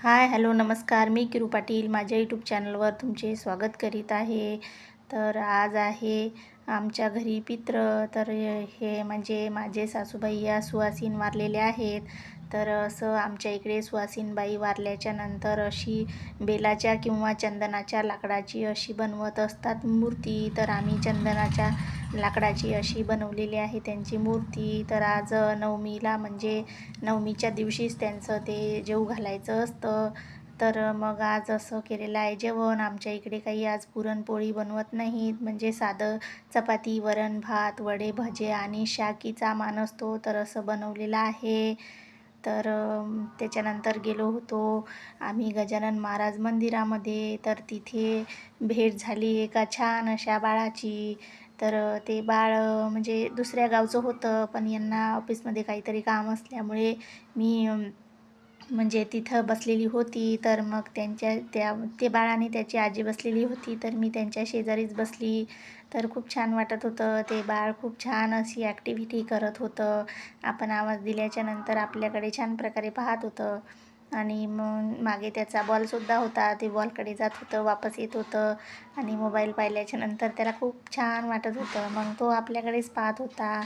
हाय, hello, नमस्कार. मी किरू पाटील माझ्या YouTube चॅनलवर तुमचे स्वागत करीत आहे. तर आज आहे आमच्या घरी पित्र. तर हे म्हणजे माझे सासूबाई या सुवासीन वारलेल्या आहेत. तर असं आमच्या इकडे सुवासीनबाई वारल्याच्या नंतर अशी बेलाच्या किंवा चंदनाच्या लाकडाची अशी बनवत असतात मूर्ती. तर आम्ही चंदनाच्या लाकडाची अशी बनवलेली आहे त्यांची मूर्ती. तर आज नवमीला म्हणजे नवमीच्या दिवशीच त्यांचं ते जेवू घालायचं असतं. तर मग आज असं केलेलं आहे जेवण. आमच्या इकडे काही आज पुरणपोळी बनवत नाहीत, म्हणजे साधं चपाती, वरण, भात, वडे, भजे आणि शाकीचा मान असतो, तर असं बनवलेलं आहे. तर त्याच्यानंतर गेलो होतो आम्ही गजानन महाराज मंदिरामध्ये. तर तिथे भेट झाली एका छान अशा बाळाची. तर ते बाळ म्हणजे दुसऱ्या गावचं होतं, पण यांना ऑफिसमध्ये काहीतरी काम असल्यामुळे मी म्हणजे तिथं बसलेली होती. तर मग ते बाळ आणि त्याची आजी बसलेली होती, तर मी त्यांच्या शेजारीच बसली. तर खूप छान वाटत होतं. ते बाळ खूप छान अशी ॲक्टिव्हिटी करत होतं. आपण आवाज दिल्याच्या नंतर आपल्याकडे छान प्रकारे पाहत होतं. आणि मग मागे त्याचा बॉलसुद्धा होता. ते बॉलकडे जात होतं, वापस येत होतं. आणि मोबाईल पाहिल्याच्या नंतर त्याला खूप छान वाटत होतं. मग तो आपल्याकडेच पाहत होता.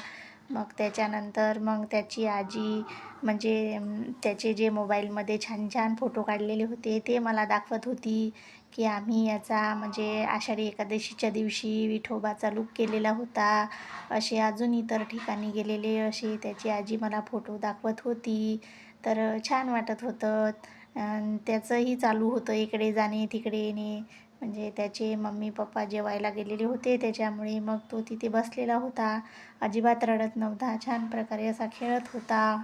मग त्याच्यानंतर मग त्याची आजी म्हणजे त्याचे जे मोबाईलमध्ये छान छान फोटो काढलेले होते ते मला दाखवत होती, की आम्ही याचा म्हणजे आषाढी एकादशीच्या दिवशी विठोबाचा लूक केलेला होता. असे अजून इतर ठिकाणी गेलेले असे त्याची आजी मला फोटो दाखवत होती. तर छान वाटत होतं. त्याचंही चालू होतं इकडे जाणे तिकडे येणे. म्हणजे त्याचे मम्मी पप्पा जेवायला गेलेले होते, त्याच्यामुळे मग तो तिथे बसलेला होता. अजिबात रडत नव्हता, छान प्रकारे असा खेळत होता.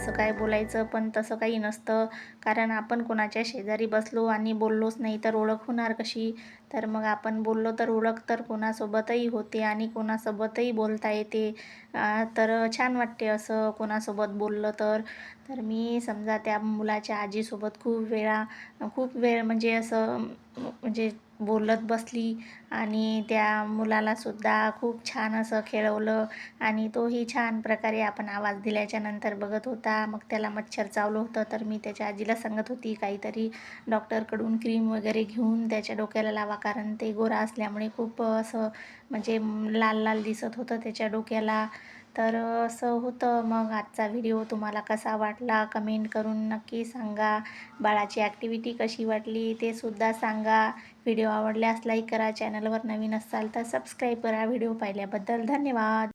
असं काय बोलायचं, पण तसं काही नसतं. कारण आपण कोणाच्या शेजारी बसलो आणि बोललोच नाही तर ओळख होणार कशी? तर मग आपण बोललो तर ओळख तर कोणासोबतही होते आणि कोणासोबतही बोलता येते. तर छान वाटते असं कोणासोबत बोललं तर. तर मी समजा त्या मुलाच्या आजीसोबत खूप वेळ म्हणजे असं म्हणजे बोलत बसली आणि त्या मुलालासुद्धा खूप छान असं खेळवलं आणि तोही छान प्रकारे आपण आवाज दिल्याच्या नंतर बघत होता. मग त्याला मच्छर चावलं होतं तर मी त्याच्या आजीला सांगत होती काहीतरी डॉक्टरकडून क्रीम वगैरे घेऊन त्याच्या डोक्याला लावा, कारण ते गोरा असल्यामुळे खूप असं म्हणजे लाल लाल दिसत होतं त्याच्या डोक्याला. तर असं होतं. मग आजचा व्हिडिओ तुम्हाला कसा वाटला कमेंट करून नक्की सांगा. बाळाची ॲक्टिव्हिटी कशी वाटली ते सुद्धा सांगा. व्हिडिओ आवडल्यास लाईक करा. चॅनलवर नवीन असाल तर सबस्क्राईब करा. व्हिडिओ पाहिल्याबद्दल धन्यवाद.